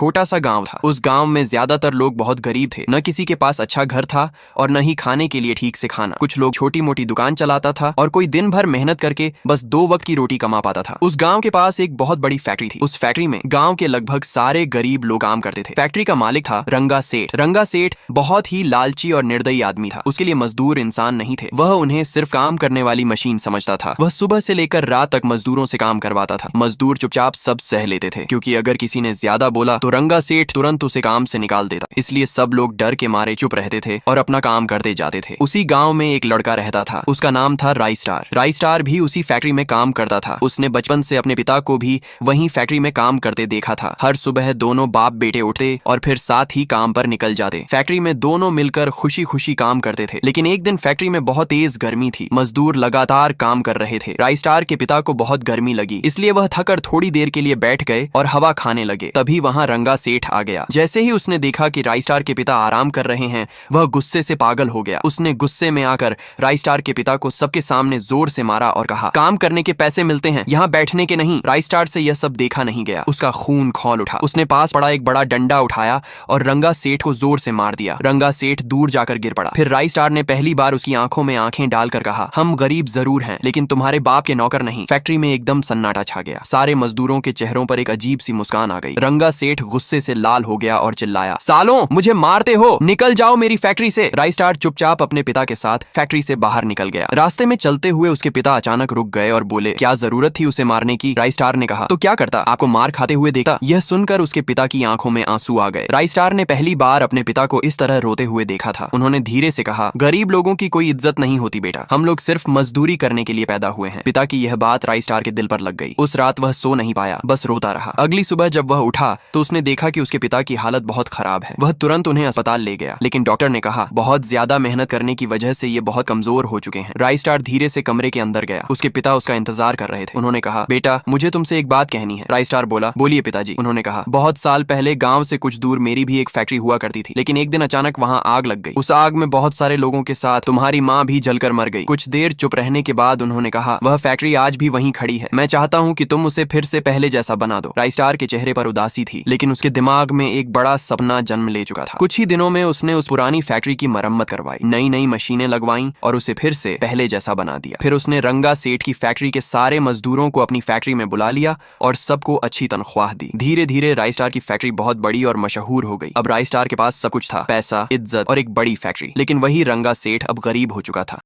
छोटा सा गांव था। उस गांव में ज्यादातर लोग बहुत गरीब थे। न किसी के पास अच्छा घर था और न ही खाने के लिए ठीक से खाना। कुछ लोग छोटी मोटी दुकान चलाता था और कोई दिन भर मेहनत करके बस 2 वक्त की रोटी कमा पाता था। उस गांव के पास एक बहुत बड़ी फैक्ट्री थी। उस फैक्ट्री में गांव के लगभग सारे गरीब लोग काम करते थे। फैक्ट्री का मालिक था रंगा सेठ। रंगा सेठ बहुत ही लालची और निर्दयी आदमी था। उसके लिए मजदूर इंसान नहीं थे। वह उन्हें सिर्फ काम करने वाली मशीन समझता था। वह सुबह से लेकर रात तक मजदूरों से काम करवाता था। मजदूर चुपचाप सब सह लेते थे, क्योंकि अगर किसी ने ज्यादा बोला तो रंगा सेठ तुरंत उसे काम से निकाल देता। इसलिए सब लोग डर के मारे चुप रहते थे और अपना काम करते जाते थे। उसी गांव में एक लड़का रहता था। उसका नाम था राई स्टार। राई स्टार भी उसी फैक्ट्री में काम करता था। उसने बचपन से अपने पिता को भी वहीं फैक्ट्री में काम करते देखा था। हर सुबह दोनों बाप बेटे उठते और फिर साथ ही काम पर निकल जाते। फैक्ट्री में दोनों मिलकर खुशी खुशी काम करते थे। लेकिन एक दिन फैक्ट्री में बहुत तेज गर्मी थी। मजदूर लगातार काम कर रहे थे। राई स्टार के पिता को बहुत गर्मी लगी, इसलिए वह थकर थोड़ी देर के लिए बैठ गए और हवा खाने लगे। तभी वहां रंगा सेठ आ गया। जैसे ही उसने देखा कि राई स्टार के पिता आराम कर रहे हैं, वह गुस्से से पागल हो गया। उसने गुस्से में आकर राई स्टार के पिता को सबके सामने जोर से मारा और कहा, काम करने के पैसे मिलते हैं, यहाँ बैठने के नहीं। राई स्टार से यह सब देखा नहीं गया। उसका खून खौल उठा। उसने पास पड़ा एक बड़ा डंडा उठाया और रंगा सेठ को जोर से मार दिया। रंगा सेठ दूर जाकर गिर पड़ा। फिर राई स्टार ने पहली बार उसकी आंखों में आंखें डालकर कहा, हम गरीब जरूर हैं, लेकिन तुम्हारे बाप के नौकर नहीं। फैक्ट्री में एकदम सन्नाटा छा गया। सारे मजदूरों के चेहरों पर एक अजीब सी मुस्कान आ गई। रंगा सेठ गुस्से से लाल हो गया और चिल्लाया, सालों, मुझे मारते हो, निकल जाओ मेरी फैक्ट्री से। राई स्टार चुपचाप अपने पिता के साथ फैक्ट्री से बाहर निकल गया। रास्ते में चलते हुए उसके पिता अचानक रुक गए और बोले, क्या जरूरत थी उसे मारने की? राई स्टार ने कहा, तो क्या करता, आपको मार खाते हुए देखा। यह सुनकर उसके पिता की आंखों में आंसू आ गए। राई स्टार ने पहली बार अपने पिता को इस तरह रोते हुए देखा था। उन्होंने धीरे से कहा, गरीब लोगों की कोई इज्जत नहीं होती बेटा, हम लोग सिर्फ मजदूरी करने के लिए पैदा हुए हैं। पिता की यह बात राई स्टार के दिल पर लग गई। उस रात वह सो नहीं पाया, बस रोता रहा। अगली सुबह जब वह उठा तो उसने देखा कि उसके पिता की हालत बहुत खराब है। वह तुरंत उन्हें अस्पताल ले गया, लेकिन डॉक्टर ने कहा, बहुत ज्यादा मेहनत करने की वजह से ये बहुत कमजोर हो चुके हैं। राई स्टार धीरे से कमरे के अंदर गया। उसके पिता उसका इंतजार कर रहे थे। उन्होंने कहा, बेटा, मुझे तुमसे एक बात कहनी है। राई स्टार बोला, बोलिए पिताजी। उन्होंने कहा, बहुत साल पहले गांव से कुछ दूर मेरी भी एक फैक्ट्री हुआ करती थी, लेकिन एक दिन अचानक वहां आग लग गई। उस आग में बहुत सारे लोगों के साथ तुम्हारी माँ भी जलकर मर गई। कुछ देर चुप रहने के बाद उन्होंने कहा, वह फैक्ट्री आज भी वहीं खड़ी है। मैं चाहता हूँ कि तुम उसे फिर से पहले जैसा बना दो। राई स्टार के चेहरे पर उदासी थी, लेकिन उसके दिमाग में एक बड़ा सपना जन्म ले चुका था। कुछ ही दिनों में उसने उस पुरानी फैक्ट्री की मरम्मत करवाई, नई नई मशीनें लगवाई और उसे फिर से पहले जैसा बना दिया। फिर उसने रंगा सेठ की फैक्ट्री के सारे मजदूरों को अपनी फैक्ट्री में बुला लिया और सबको अच्छी तनख्वाह दी। धीरे धीरे राई स्टार की फैक्ट्री बहुत बड़ी और मशहूर हो गई। अब राई स्टार के पास सब कुछ था, पैसा, इज्जत और एक बड़ी फैक्ट्री। लेकिन वही रंगा सेठ अब गरीब हो चुका था।